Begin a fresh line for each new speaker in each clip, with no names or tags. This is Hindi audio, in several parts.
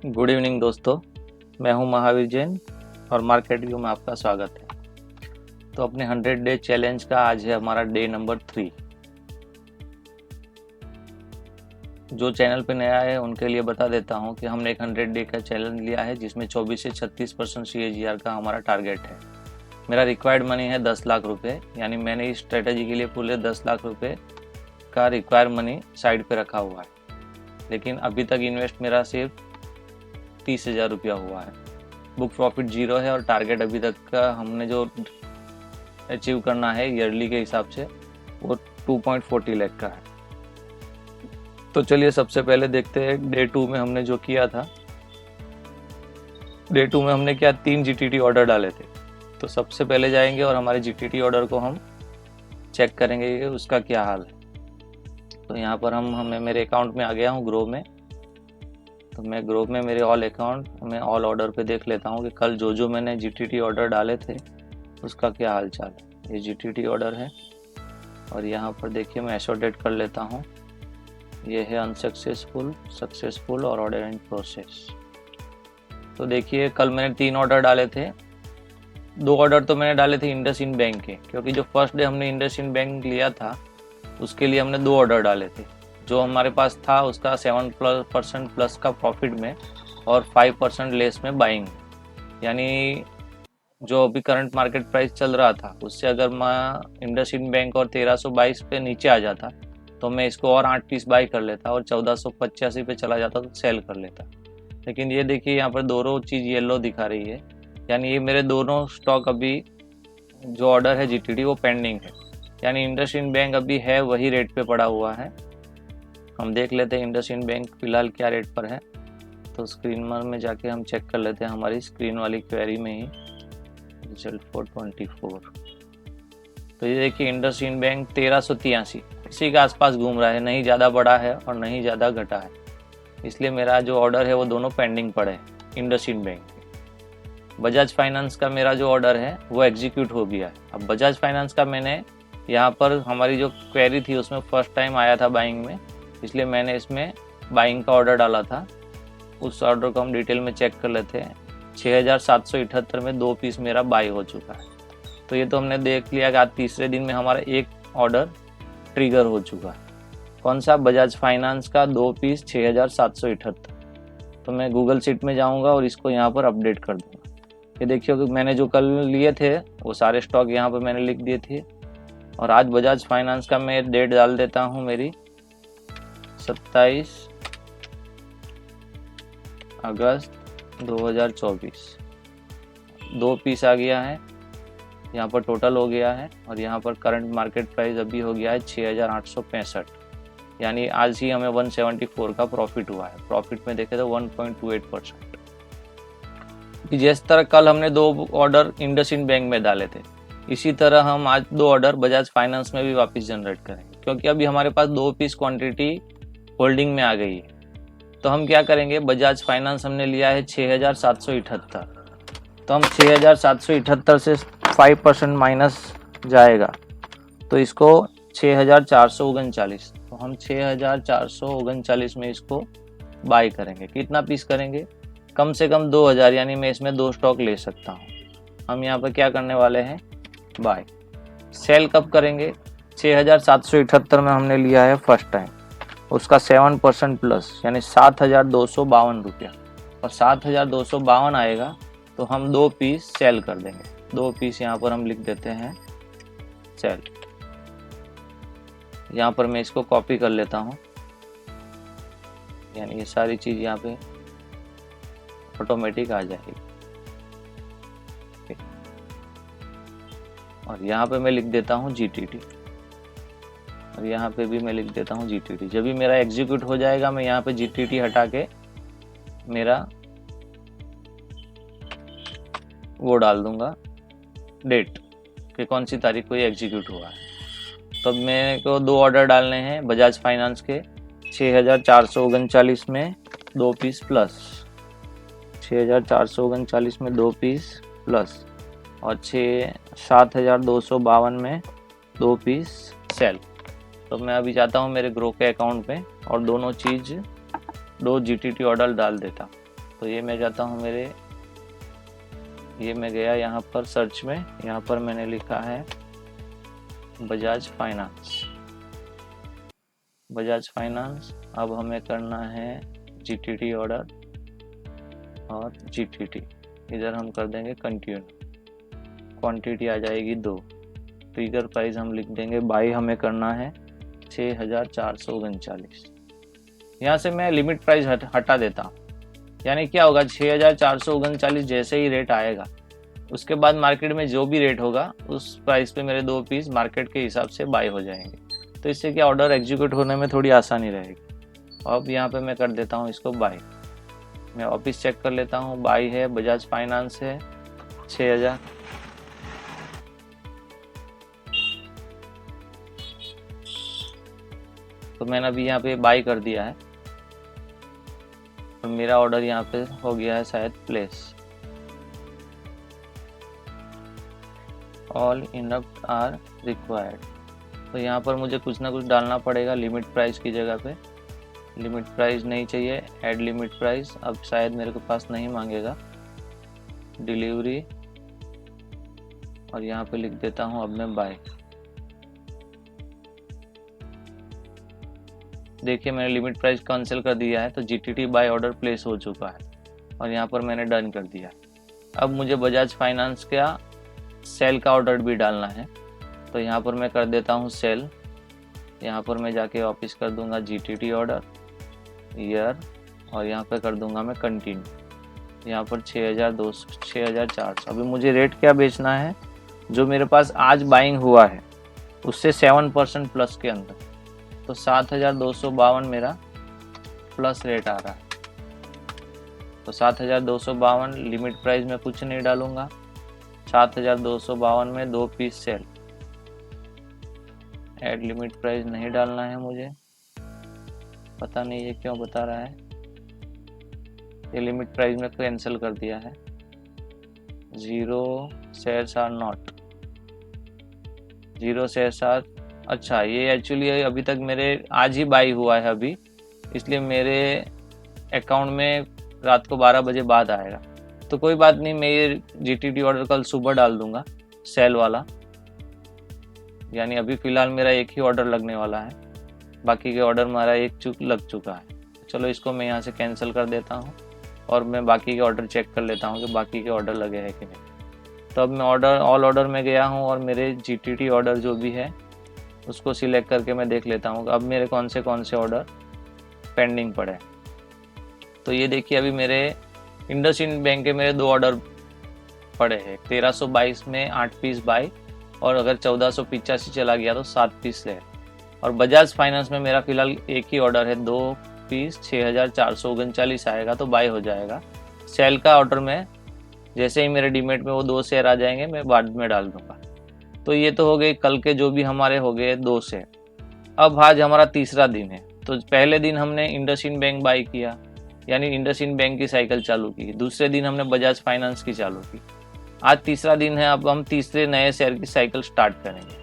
गुड इवनिंग दोस्तों, मैं हूं महावीर जैन और मार्केट व्यू में आपका स्वागत है। तो अपने 100 डे चैलेंज का आज है हमारा डे नंबर 3। जो चैनल पे नया है उनके लिए बता देता हूं कि हमने एक 100 डे का चैलेंज लिया है जिसमें 24 से 36% CAGR का हमारा टारगेट है। मेरा रिक्वायर्ड मनी है 10 लाख रुपये, यानी मैंने इस स्ट्रेटेजी के लिए पूरे 10 लाख रुपये का रिक्वायर्ड मनी साइड पे रखा हुआ है। लेकिन अभी तक इन्वेस्ट मेरा सिर्फ 30,000 रुपया हुआ है। बुक प्रॉफिट 0 है और टारगेट अभी तक का हमने जो अचीव करना है ईयरली के हिसाब से वो 2.40 लाख का है। तो चलिए सबसे पहले देखते हैं डे 2 में हमने जो किया था। डे 2 में हमने क्या 3 GTT ऑर्डर डाले थे। तो सबसे पहले जाएंगे और हमारे GTT ऑर्डर को हम चेक करेंगे कि उसका क्या हाल है। तो यहाँ पर हमें मेरे अकाउंट में आ गया हूँ ग्रो में। तो मैं ग्रुप में मेरे ऑल अकाउंट में ऑल ऑर्डर पे देख लेता हूँ कि कल जो मैंने GTT ऑर्डर डाले थे उसका क्या हाल चाल है। ये GTT ऑर्डर है और यहाँ पर देखिए मैं एसोर्टेड कर लेता हूँ। ये है अनसक्सेसफुल, सक्सेसफुल और ऑर्डर इन प्रोसेस। तो देखिए कल मैंने 3 ऑर्डर डाले थे। 2 ऑर्डर तो मैंने डाले थे इंडसइंड बैंक के, क्योंकि जो फर्स्ट डे हमने इंडसइंड बैंक लिया था उसके लिए हमने 2 ऑर्डर डाले थे। जो हमारे पास था उसका 7% प्लस का प्रॉफिट में और 5% लेस में बाइंग, यानी जो अभी करंट मार्केट प्राइस चल रहा था उससे अगर मैं इंडसइंड बैंक और 1322 पे नीचे आ जाता तो मैं इसको और 8 पीस बाई कर लेता और 1485 पे चला जाता तो सेल कर लेता। लेकिन ये देखिए यहाँ पर दोनों चीज़ येलो दिखा रही है, यानी ये मेरे दोनों स्टॉक अभी जो ऑर्डर है GTT वो पेंडिंग है, यानी इंडसइंड बैंक अभी है वही रेट पे पड़ा हुआ है। हम देख लेते हैं इंडसइंड बैंक फिलहाल क्या रेट पर है। तो स्क्रीन में जाके हम चेक कर लेते हैं हमारी स्क्रीन वाली क्वेरी में ही रिजल्ट फॉर 24। तो ये देखिए इंडसइंड बैंक 1383 इसी के आसपास घूम रहा है, नहीं ज़्यादा बढ़ा है और नहीं ज़्यादा घटा है। इसलिए मेरा जो ऑर्डर है वो दोनों पेंडिंग पड़े हैं इंडसइंड बैंक के। बजाज फाइनेंस का मेरा जो ऑर्डर है वो एग्जीक्यूट हो गया है। अब बजाज फाइनेंस का मैंने यहाँ पर हमारी जो क्वेरी थी उसमें फर्स्ट टाइम आया था बाइंग में, इसलिए मैंने इसमें बाइंग का ऑर्डर डाला था। उस ऑर्डर को हम डिटेल में चेक कर लेते हैं। 6778 में 2 पीस मेरा बाई हो चुका है। तो ये तो हमने देख लिया कि आज तीसरे दिन में हमारा एक ऑर्डर ट्रिगर हो चुका है। कौन सा? बजाज फाइनेंस का 2 पीस 6778। तो मैं गूगल शीट में जाऊंगा और इसको यहाँ पर अपडेट कर दूंगा। ये देखिए कि मैंने जो कल लिए थे वो सारे स्टॉक यहाँ पर मैंने लिख दिए थे। और आज बजाज फाइनेंस का मैं डेट डाल देता हूँ मेरी 27 अगस्त 2024। 2 पीस आ गया है, यहाँ पर टोटल हो गया है और यहाँ पर करंट मार्केट प्राइस अभी हो गया है 6865, यानी आज ही हमें 174 का प्रॉफिट हुआ है। प्रॉफिट में देखे तो 1.28%। जिस तरह कल हमने 2 ऑर्डर इंडसइंड बैंक में डाले थे, इसी तरह हम आज 2 ऑर्डर बजाज फाइनेंस में भी वापस जनरेट करेंगे, क्योंकि अभी हमारे पास 2 पीस क्वांटिटी होल्डिंग में आ गई है। तो हम क्या करेंगे, बजाज फाइनेंस हमने लिया है 6778। तो हम 6778 से 5% माइनस जाएगा तो इसको 6439। तो हम 6439 में इसको बाई करेंगे। कितना पीस करेंगे? कम से कम 2000, यानी मैं इसमें 2 स्टॉक ले सकता हूँ। हम यहाँ पर क्या करने वाले हैं, बाय। सेल कब करेंगे? 6778 में हमने लिया है फर्स्ट टाइम, उसका 7% प्लस यानी 7252 रुपया, और 7252 आएगा तो हम 2 पीस सेल कर देंगे। 2 पीस यहाँ पर हम लिख देते हैं सेल। यहाँ पर मैं इसको कॉपी कर लेता हूँ, यानी ये सारी चीज़ यहाँ पे ऑटोमेटिक आ जाएगी। और यहाँ पे मैं लिख देता हूँ GTT, और यहाँ पे भी मैं लिख देता हूँ GTT। जब भी मेरा एग्जीक्यूट हो जाएगा मैं यहाँ पे GTT हटा के मेरा वो डाल दूंगा डेट कि कौन सी तारीख को ये एग्जीक्यूट हुआ है। तब मेरे को 2 ऑर्डर डालने हैं बजाज फाइनेंस के 6439 में 2 पीस प्लस, 6439 में 2 पीस प्लस और 7252 में 2 पीस सेल। तो मैं अभी जाता हूँ मेरे ग्रो के अकाउंट पे और दोनों चीज़ 2 GTT ऑर्डर डाल देता। तो ये मैं जाता हूँ ये मैं गया यहाँ पर सर्च में, यहाँ पर मैंने लिखा है बजाज फाइनेंस। बजाज फाइनेंस। अब हमें करना है जीटीटी ऑर्डर और जीटीटी, इधर हम कर देंगे कंटिन्यू। क्वांटिटी आ जाएगी 2। ट्रिगर प्राइस हम लिख देंगे बाई, हमें करना है 6439। यहाँ से मैं लिमिट प्राइस हटा देता हूँ। यानी क्या होगा, 6439 जैसे ही रेट आएगा उसके बाद मार्केट में जो भी रेट होगा उस प्राइस पे मेरे 2 पीस मार्केट के हिसाब से बाय हो जाएंगे। तो इससे क्या ऑर्डर एग्जीक्यूट होने में थोड़ी आसानी रहेगी। अब यहाँ पे मैं कर देता हूँ इसको बाय। मैं ऑफिस चेक कर लेता हूँ, बाय है, बजाज फाइनेंस है 6000। तो मैंने अभी यहाँ पे बाय कर दिया है और मेरा ऑर्डर यहाँ पे हो गया है शायद place. All enough are required. तो यहाँ पर मुझे कुछ ना कुछ डालना पड़ेगा लिमिट प्राइस की जगह पे। लिमिट प्राइस नहीं चाहिए, ऐड लिमिट प्राइस अब शायद मेरे को पास नहीं मांगेगा। डिलीवरी, और यहाँ पे लिख देता हूँ अब मैं बाय। देखिए मैंने लिमिट प्राइस कैंसिल कर दिया है, तो जीटीटी बाय ऑर्डर प्लेस हो चुका है और यहाँ पर मैंने डन कर दिया। अब मुझे बजाज फाइनेंस का सेल का ऑर्डर भी डालना है, तो यहाँ पर मैं कर देता हूँ सेल। यहाँ पर मैं जाके वापस कर दूंगा जीटीटी ऑर्डर ईयर और यहाँ पर कर दूंगा मैं कंटिन्यू। यहाँ पर 6200 6400। अभी मुझे रेट क्या बेचना है, जो मेरे पास आज बाइंग हुआ है उससे 7% प्लस के अंदर, तो 7252 मेरा प्लस रेट आ रहा है। तो 7252 लिमिट प्राइस में कुछ नहीं डालूंगा। 7252 में 2 piece sell. Add limit price नहीं डालना है मुझे, पता नहीं ये क्यों बता रहा है। ये लिमिट प्राइस में कैंसिल कर दिया है। 0 shares are not, 0 shares are. अच्छा, ये एक्चुअली अभी तक मेरे आज ही बाई हुआ है अभी, इसलिए मेरे अकाउंट में रात को 12 बजे बाद आएगा। तो कोई बात नहीं, मैं ये जीटीटी ऑर्डर कल सुबह डाल दूंगा सेल वाला। यानी अभी फ़िलहाल मेरा एक ही ऑर्डर लगने वाला है, बाकी के ऑर्डर मेरा लग चुका है। चलो इसको मैं यहाँ से कैंसिल कर देता हूँ और मैं बाकी के ऑर्डर चेक कर लेता हूँ कि बाकी के ऑर्डर लगे हैं कि नहीं। तो अब मैं ऑल ऑर्डर में गया हूँ और मेरे जीटीटी ऑर्डर जो भी है उसको सिलेक्ट करके मैं देख लेता हूँ अब मेरे कौन से ऑर्डर पेंडिंग पड़े। तो ये देखिए अभी मेरे इंडसइंड बैंक के मेरे 2 ऑर्डर पड़े हैं। 1322 में 8 पीस बाय, और अगर 1485 चला गया तो 7 पीस है। और बजाज फाइनेंस में मेरा फिलहाल एक ही ऑर्डर है, 2 पीस 6439 आएगा तो बाय हो जाएगा। सेल का ऑर्डर में जैसे ही मेरे डीमेट में वो 2 शेयर आ जाएंगे मैं बाद में डाल दूंगा। तो ये तो हो गए कल के जो भी हमारे हो गए 2 शेयर। अब आज हमारा तीसरा दिन है। तो पहले दिन हमने इंडसइंड बैंक बाय किया, यानी इंडसइंड बैंक की साइकिल चालू की। दूसरे दिन हमने बजाज फाइनेंस की चालू की। आज तीसरा दिन है, अब हम तीसरे नए शेयर की साइकिल स्टार्ट करेंगे।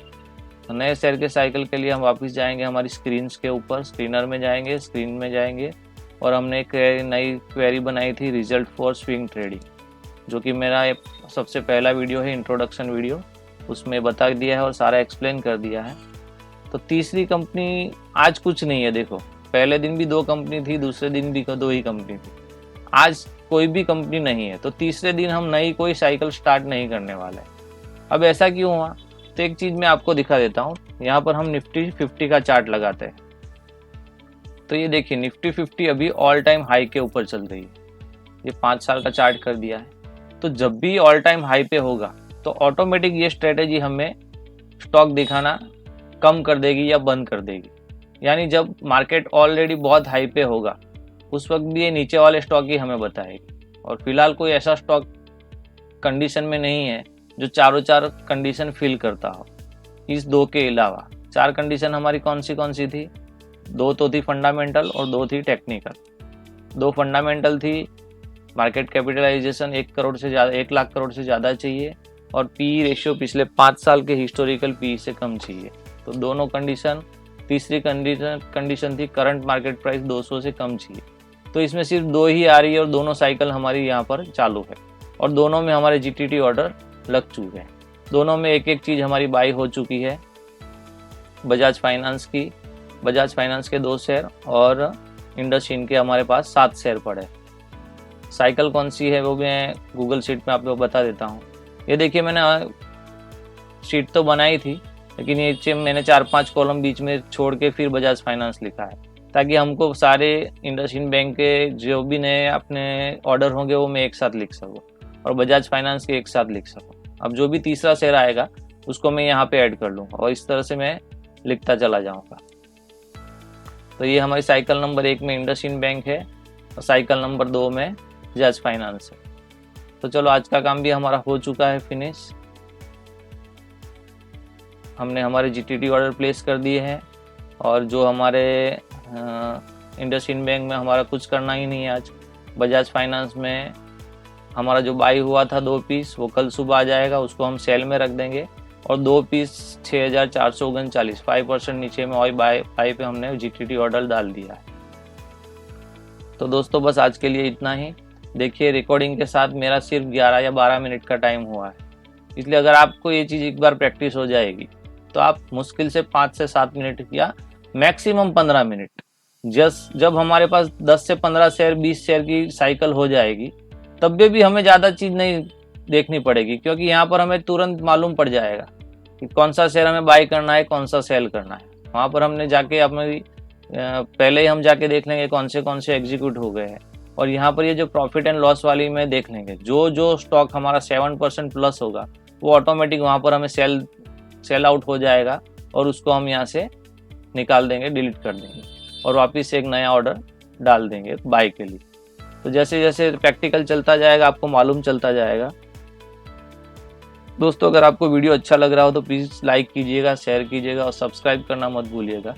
तो नए शेयर के साइकिल के लिए हम वापस जाएंगे हमारी स्क्रीन्स के ऊपर, स्क्रीनर में जाएंगे, स्क्रीन में जाएंगे और हमने एक नई क्वेरी बनाई थी रिजल्ट फॉर स्विंग ट्रेडिंग, जो कि मेरा सबसे पहला वीडियो है, इंट्रोडक्शन वीडियो, उसमें बता दिया है और सारा एक्सप्लेन कर दिया है। तो तीसरी कंपनी आज कुछ नहीं है। देखो पहले दिन भी 2 कंपनी थी, दूसरे दिन भी 2 ही कंपनी थी, आज कोई भी कंपनी नहीं है। तो तीसरे दिन हम नई कोई साइकिल स्टार्ट नहीं करने वाले। अब ऐसा क्यों हुआ, तो एक चीज मैं आपको दिखा देता हूँ। यहाँ पर हम निफ्टी 50 का चार्ट लगाते हैं। तो ये देखिए निफ्टी 50 अभी ऑल टाइम हाई के ऊपर चल रही है। ये 5 साल का चार्ट कर दिया है। तो जब भी ऑल टाइम हाई पे होगा तो ऑटोमेटिक ये स्ट्रेटेजी हमें स्टॉक दिखाना कम कर देगी या बंद कर देगी। यानी जब मार्केट ऑलरेडी बहुत हाई पे होगा उस वक्त भी ये नीचे वाले स्टॉक ही हमें बताएगी। और फिलहाल कोई ऐसा स्टॉक कंडीशन में नहीं है जो चारों 4 कंडीशन फिल करता हो। इस 2 के अलावा 4 कंडीशन हमारी कौन सी थी, 2 तो थी फंडामेंटल और 2 थी टेक्निकल। 2 फंडामेंटल थी, मार्केट कैपिटलाइजेशन 1 लाख करोड़ से ज़्यादा चाहिए और पी रेशियो पिछले 5 साल के हिस्टोरिकल पी से कम चाहिए। तो दोनों कंडीशन। तीसरी कंडीशन थी करंट मार्केट प्राइस 200 से कम चाहिए। तो इसमें सिर्फ 2 ही आ रही है और दोनों साइकिल हमारी यहाँ पर चालू है और दोनों में हमारे जीटीटी ऑर्डर लग चुके हैं। दोनों में एक एक चीज़ हमारी बाई हो चुकी है। बजाज फाइनेंस के 2 शेयर और इंडसइंड के हमारे पास 7 शेयर पड़े। साइकिल कौन सी है वो मैं गूगल शीट में आपको बता देता हूँ। ये देखिए, मैंने शीट तो बनाई थी, लेकिन ये मैंने 4-5 कॉलम बीच में छोड़ के फिर बजाज फाइनेंस लिखा है, ताकि हमको सारे इंडसइंड बैंक के जो भी नए अपने ऑर्डर होंगे वो मैं एक साथ लिख सकूँ और बजाज फाइनेंस के एक साथ लिख सकूँ। अब जो भी तीसरा शेयर आएगा उसको मैं यहाँ पे ऐड कर लूँगा और इस तरह से मैं लिखता चला जाऊँगा। तो ये हमारी साइकिल नंबर 1 में इंडसइंड बैंक है और साइकिल नंबर 2 में बजाज फाइनेंस है। तो चलो, आज का काम भी हमारा हो चुका है फिनिश। हमने हमारे जीटीटी ऑर्डर प्लेस कर दिए हैं और जो हमारे इंडसइंड बैंक में हमारा कुछ करना ही नहीं है आज। बजाज फाइनेंस में हमारा जो बाई हुआ था 2 पीस, वो कल सुबह आ जाएगा, उसको हम सेल में रख देंगे और 2 पीस 6,439 5% नीचे में और बाई पे हमने जीटीटी ऑर्डर डाल दिया है। तो दोस्तों, बस आज के लिए इतना ही। देखिए, रिकॉर्डिंग के साथ मेरा सिर्फ 11 या 12 मिनट का टाइम हुआ है, इसलिए अगर आपको ये चीज़ एक बार प्रैक्टिस हो जाएगी तो आप मुश्किल से 5 से 7 मिनट या मैक्सिमम 15 मिनट, जब हमारे पास 10 से 15 शेयर 20 शेयर की साइकिल हो जाएगी, तब भी हमें ज़्यादा चीज़ नहीं देखनी पड़ेगी, क्योंकि यहाँ पर हमें तुरंत मालूम पड़ जाएगा कि कौन सा शेयर हमें बाई करना है, कौन सा सेल करना है। वहाँ पर हमने जाके पहले ही हम जाके देख लेंगे कौन से एग्जीक्यूट हो गए हैं और यहाँ पर ये जो प्रॉफिट एंड लॉस वाली में देख लेंगे। जो स्टॉक हमारा 7% प्लस होगा वो ऑटोमेटिक वहाँ पर हमें सेल आउट हो जाएगा और उसको हम यहाँ से निकाल देंगे, डिलीट कर देंगे और वापस से एक नया ऑर्डर डाल देंगे बाई के लिए। तो जैसे जैसे प्रैक्टिकल चलता जाएगा आपको मालूम चलता जाएगा। दोस्तों, अगर आपको वीडियो अच्छा लग रहा हो तो प्लीज़ लाइक कीजिएगा, शेयर कीजिएगा और सब्सक्राइब करना मत भूलिएगा।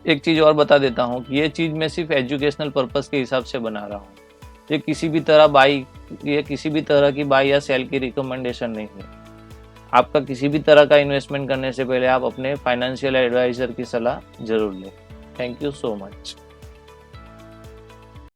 एक चीज़ और बता देता हूँ कि ये चीज़ मैं सिर्फ एजुकेशनल पर्पज़ के हिसाब से बना रहा हूँ। ये किसी भी तरह की बाई या सेल की रिकमेंडेशन नहीं है। आपका किसी भी तरह का इन्वेस्टमेंट करने से पहले आप अपने फाइनेंशियल एडवाइज़र की सलाह जरूर लें। Thank you so much.